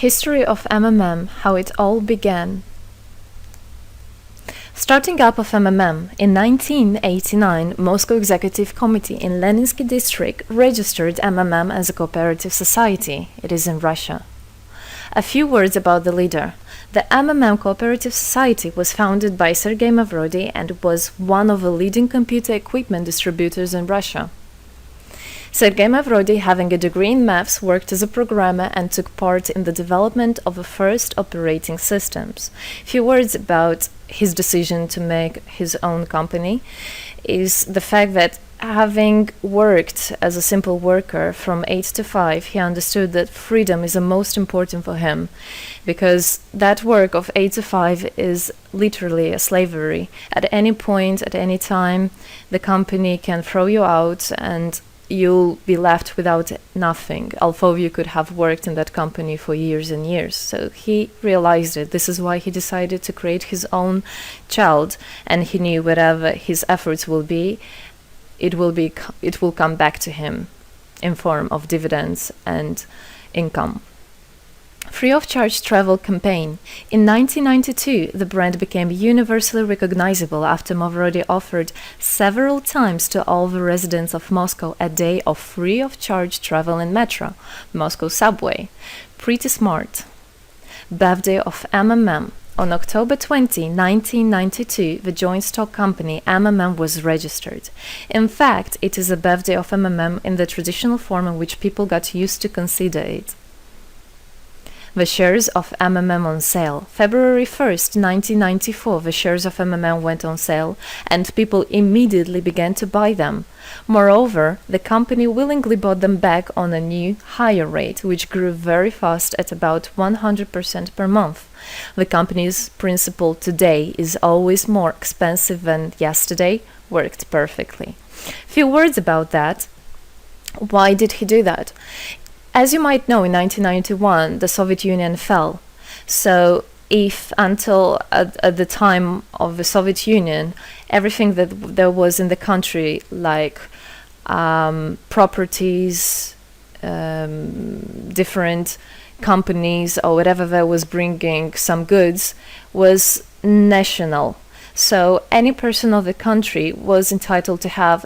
History of MMM, how it all began. Starting up of MMM, in 1989, Moscow Executive Committee in Leninsky District registered MMM as a cooperative society. It is in Russia. A few words about the leader. The MMM Cooperative Society was founded by Sergei Mavrodi and was one of the leading computer equipment distributors in Russia. Sergei Mavrodi, having a degree in maths, worked as a programmer and took part in the development of the first operating systems. Few words about his decision to make his own company is the fact that having worked as a simple worker from 8 to 5, he understood that freedom is the most important for him, because that work of 8 to 5 is literally a slavery. At any point, at any time, the company can throw you out and you'll be left without nothing, although you could have worked in that company for years and years. So he realized it. This is why he decided to create his own child, and he knew whatever his efforts will be, it will come back to him in form of dividends and income. Free of charge travel campaign. In 1992, the brand became universally recognizable after Mavrodi offered several times to all the residents of Moscow a day of free of charge travel in metro, Moscow subway. Pretty smart. Birthday of MMM. On October 20, 1992, the joint stock company MMM was registered. In fact, it is a birthday of MMM in the traditional form in which people got used to consider it. The shares of MMM on sale. February 1st, 1994, the shares of MMM went on sale, and people immediately began to buy them. Moreover, the company willingly bought them back on a new, higher rate, which grew very fast at about 100% per month. The company's principle today is always more expensive than yesterday worked perfectly. Few words about that. Why did he do that? As you might know, in 1991, the Soviet Union fell. So if until at the time of the Soviet Union, everything that there was in the country, like properties, different companies, or whatever that was bringing some goods, was national. So any person of the country was entitled to have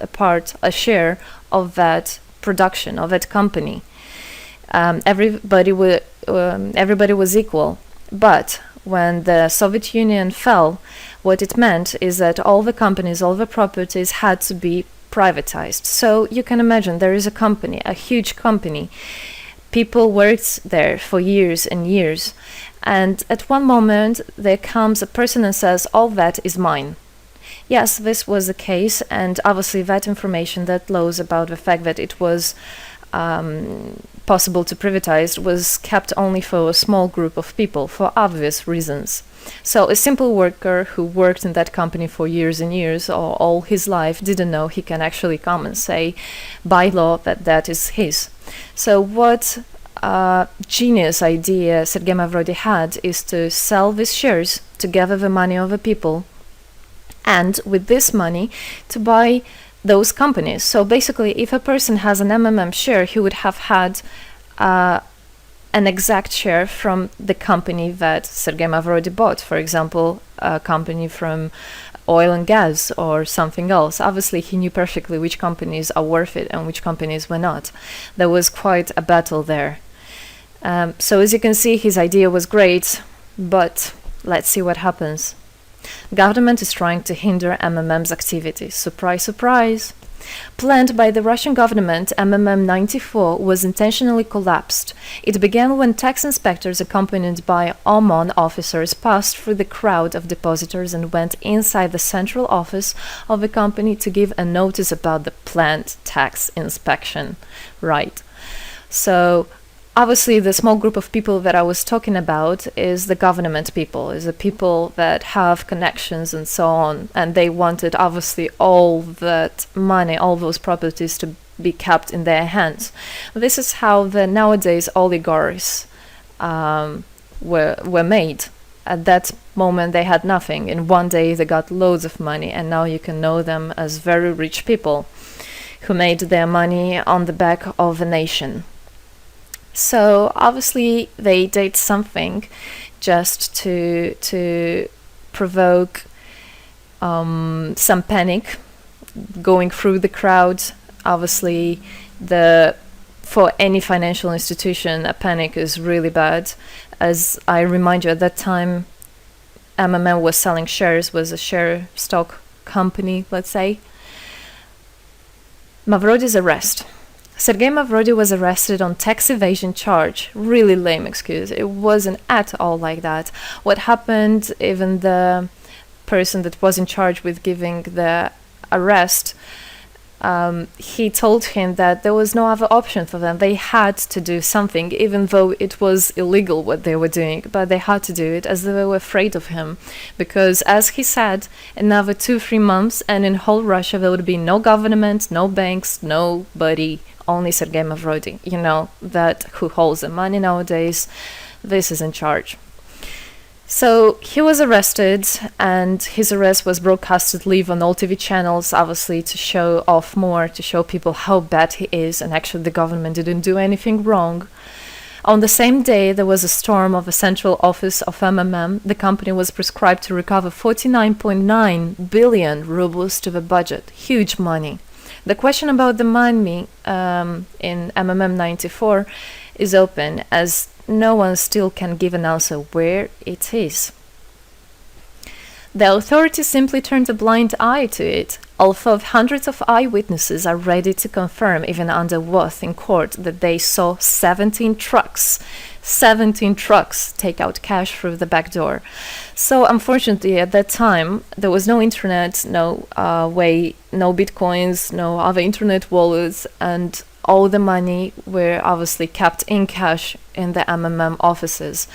a share of that production, of that company. Everybody was equal. But when the Soviet Union fell, what it meant is that all the companies, all the properties had to be privatized. So you can imagine there is a company, a huge company. People worked there for years and years. And at one moment, there comes a person and says, all that is mine. Yes, this was the case. And obviously that information, that laws about the fact that it was possible to privatize was kept only for a small group of people for obvious reasons. So a simple worker who worked in that company for years and years or all his life didn't know he can actually come and say by law that that is his. So what genius idea Sergei Mavrodi had is to sell these shares to gather the money of the people, and with this money to buy those companies. So basically, if a person has an MMM share, he would have had an exact share from the company that Sergei Mavrodi bought. For example, a company from oil and gas or something else. Obviously, he knew perfectly which companies are worth it and which companies were not. There was quite a battle there. So as you can see, his idea was great, but let's see what happens. Government is trying to hinder MMM's activities. Surprise, surprise! Planned by the Russian government, MMM 94 was intentionally collapsed. It began when tax inspectors accompanied by OMON officers passed through the crowd of depositors and went inside the central office of the company to give a notice about the planned tax inspection. Right. So obviously, the small group of people that I was talking about is the government people, is the people that have connections and so on. And they wanted, obviously, all that money, all those properties to be kept in their hands. This is how the nowadays oligarchs were made. At that moment, they had nothing. In one day, they got loads of money. And now you can know them as very rich people who made their money on the back of a nation. So obviously they did something just to provoke some panic going through the crowd. Obviously, for any financial institution, a panic is really bad. As I remind you, at that time, MMM was selling shares, was a share stock company, let's say. Mavrody's arrest. Sergei Mavrody was arrested on tax evasion charge. Really lame excuse. It wasn't at all like that. What happened, even the person that was in charge with giving the arrest, he told him that there was no other option for them. They had to do something, even though it was illegal what they were doing, but they had to do it as they were afraid of him. Because, as he said, another 2-3 months, and in whole Russia there would be no government, no banks, nobody, only Sergei Mavrody, that who holds the money nowadays. This is in charge. So he was arrested, and his arrest was broadcasted live on all TV channels, obviously to show off more, to show people how bad he is, and actually the government didn't do anything wrong. On the same day, there was a storm of the central office of MMM. The company was prescribed to recover 49.9 billion rubles to the budget. Huge money. The question about the money in MMM 94 is open, as no one still can give an answer where it is. The authorities simply turned a blind eye to it, although hundreds of eyewitnesses are ready to confirm, even under oath in court, that they saw 17 trucks take out cash through the back door. So unfortunately, at that time, there was no internet, no bitcoins, no other internet wallets, and all the money were obviously kept in cash in the MMM offices.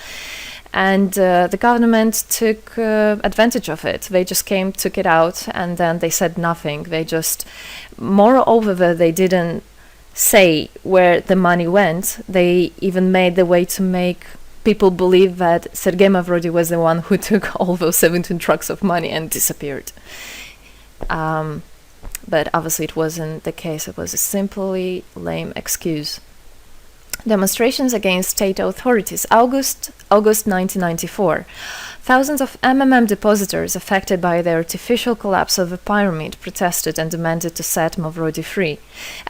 And the government took advantage of it. They just came, took it out, and then they said nothing. Moreover, they didn't say where the money went. They even made the way to make people believe that Sergei Mavrody was the one who took all those 17 trucks of money and disappeared. But obviously it wasn't the case. It was a simply lame excuse. Demonstrations against state authorities. August 1994. Thousands of MMM depositors affected by the artificial collapse of the pyramid protested and demanded to set Mavrody free.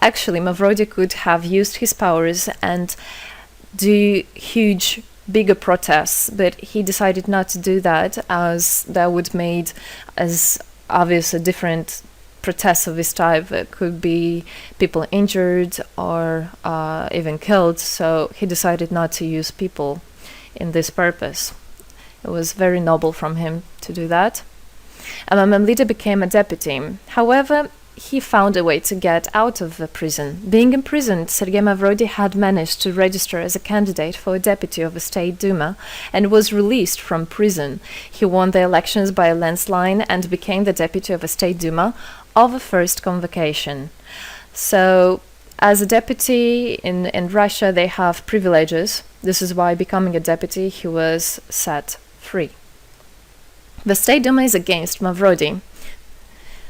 Actually, Mavrody could have used his powers and do bigger protests, but he decided not to do that, as that would made as obvious a different protests of this type. Could be people injured or even killed, so he decided not to use people in this purpose. It was very noble from him to do that. MMM leader became a deputy. However, he found a way to get out of the prison. Being imprisoned, Sergei Mavrody had managed to register as a candidate for a deputy of the State Duma and was released from prison. He won the elections by a landslide and became the deputy of the State Duma of the first convocation. So, as a deputy in Russia, they have privileges. This is why, becoming a deputy, he was set free. The State Duma is against Mavrody.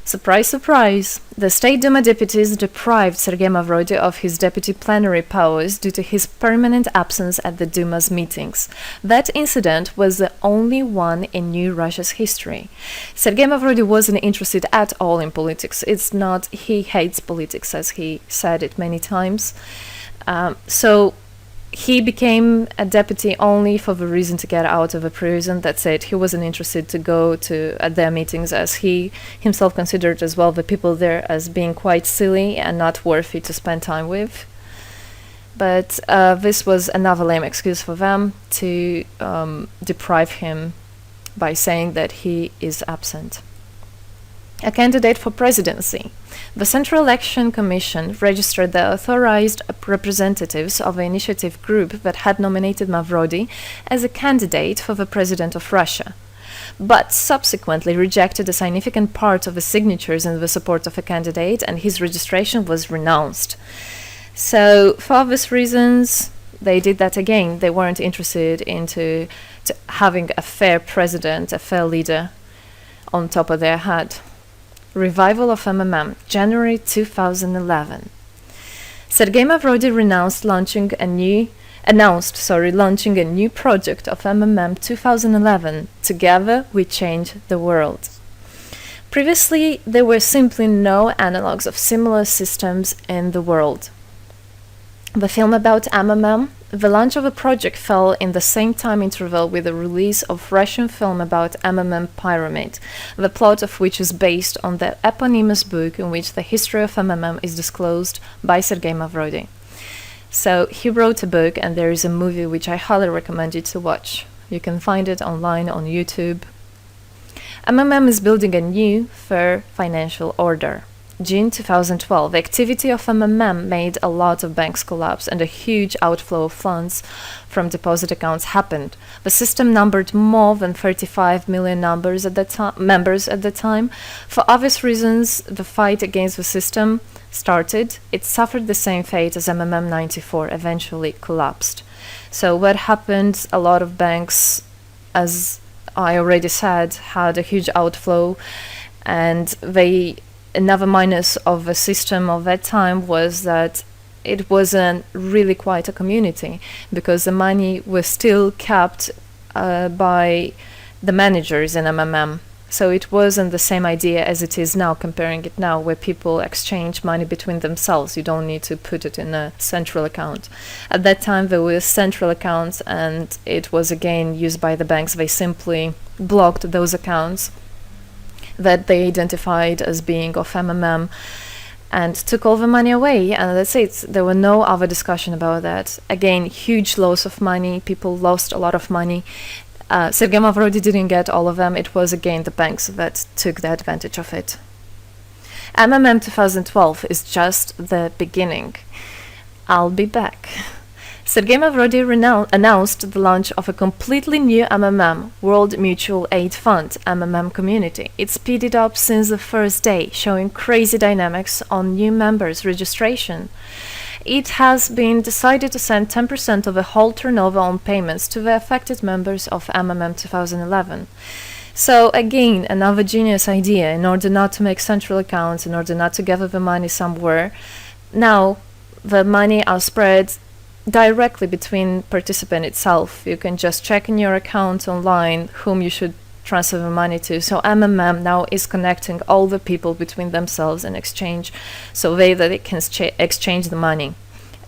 Surprise, surprise! The State Duma deputies deprived Sergei Mavrody of his deputy plenary powers due to his permanent absence at the Duma's meetings. That incident was the only one in New Russia's history. Sergei Mavrody wasn't interested at all in politics. It's not, he hates politics, as he said it many times. So he became a deputy only for the reason to get out of a prison. That's it. He wasn't interested to go to their meetings, as he himself considered as well the people there as being quite silly and not worthy to spend time with. But this was another lame excuse for them to deprive him by saying that he is absent. A candidate for presidency. The Central Election Commission registered the authorized representatives of the initiative group that had nominated Mavrody as a candidate for the president of Russia, but subsequently rejected a significant part of the signatures in the support of a candidate, and his registration was renounced. So, for obvious reasons, they did that again. They weren't interested into having a fair president, a fair leader on top of their head. Revival of MMM, January 2011. Sergei Mavrody renounced launching a new launching a new project of MMM 2011. Together we change the world. Previously, there were simply no analogues of similar systems in the world. The film about MMM, the launch of the project fell in the same time interval with the release of Russian film about MMM Pyramid, the plot of which is based on the eponymous book in which the history of MMM is disclosed by Sergei Mavrodi. So he wrote a book, and there is a movie which I highly recommend you to watch. You can find it online on YouTube. MMM is building a new, fair financial order. June 2012, the activity of MMM made a lot of banks collapse and a huge outflow of funds from deposit accounts happened. The system numbered more than 35 million members at the time. For obvious reasons, the fight against the system started. It suffered the same fate as MMM 94, eventually collapsed. So what happened? A lot of banks, as I already said, had a huge outflow, and another minus of the system of that time was that it wasn't really quite a community, because the money was still kept by the managers in MMM. So it wasn't the same idea as it is now, comparing it now, where people exchange money between themselves. You don't need to put it in a central account. At that time, there were central accounts, and it was again used by the banks. They simply blocked those accounts that they identified as being of MMM and took all the money away, and that's it. There were no other discussion about that. Again, huge loss of money. People lost a lot of money. Sergei Mavrodi didn't get all of them. It was again the banks that took the advantage of it. MMM 2012 is just the beginning. I'll be back. Sergei Mavrodi announced the launch of a completely new MMM, World Mutual Aid Fund, MMM community. It speeded up since the first day, showing crazy dynamics on new members' registration. It has been decided to send 10% of the whole turnover on payments to the affected members of MMM 2011. So again, another genius idea. In order not to make central accounts, in order not to gather the money somewhere, now the money are spread directly between participant itself. You can just check in your account online whom you should transfer the money to. So MMM now is connecting all the people between themselves and exchange, so that they can exchange the money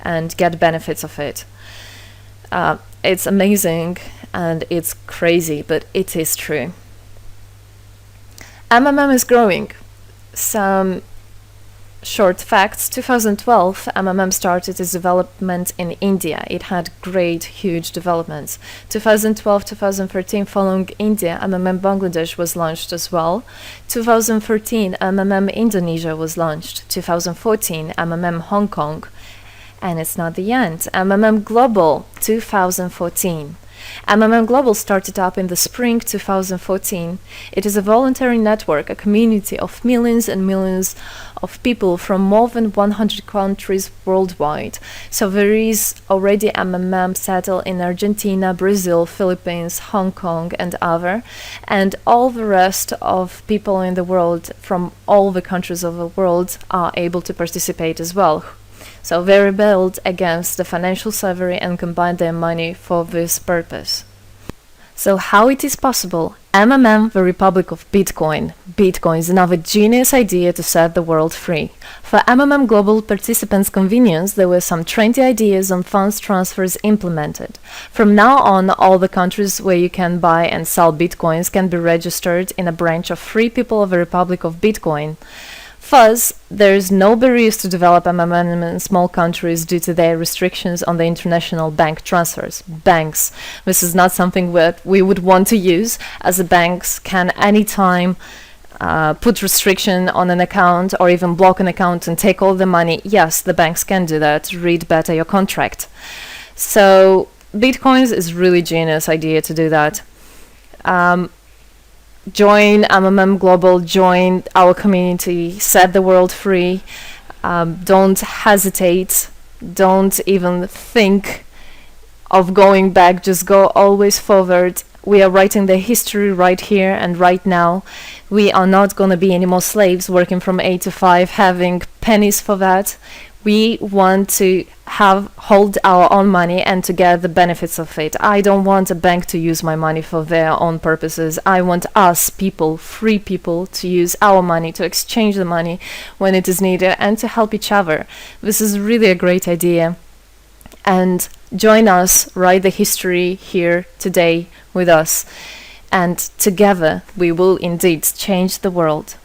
and get benefits of it. It's amazing and it's crazy, but it is true. MMM is growing. Some short facts. 2012, MMM started its development in India. It had great, huge developments. 2012-2013, following India, MMM Bangladesh was launched as well. 2013, MMM Indonesia was launched. 2014, MMM Hong Kong. And it's not the end. MMM Global, 2014. MMM Global started up in the spring 2014. It is a voluntary network, a community of millions and millions of people from more than 100 countries worldwide. So there is already MMM settled in Argentina, Brazil, Philippines, Hong Kong, and other. And all the rest of people in the world from all the countries of the world are able to participate as well. So they rebelled against the financial slavery and combined their money for this purpose. So how it is possible? MMM, the Republic of Bitcoin. Bitcoin is another genius idea to set the world free. For MMM Global participants' convenience, there were some trendy ideas on funds transfers implemented. From now on, all the countries where you can buy and sell Bitcoins can be registered in a branch of Free People of the Republic of Bitcoin. Thus, there is no barriers to develop MMM in small countries due to their restrictions on the international bank transfers. Banks. This is not something that we would want to use, as the banks can anytime put restriction on an account or even block an account and take all the money. Yes, the banks can do that. Read better your contract. So, Bitcoins is really genius idea to do that. Join MMM Global, join our community, set the world free. Don't hesitate, don't even think of going back, just go always forward. We are writing the history right here and right now. We are not going to be any more slaves working from 8 to 5, having pennies for that. We want to hold our own money and to get the benefits of it. I don't want a bank to use my money for their own purposes. I want us people, free people, to use our money, to exchange the money when it is needed, and to help each other. This is really a great idea. And join us, write the history here today with us. And together we will indeed change the world.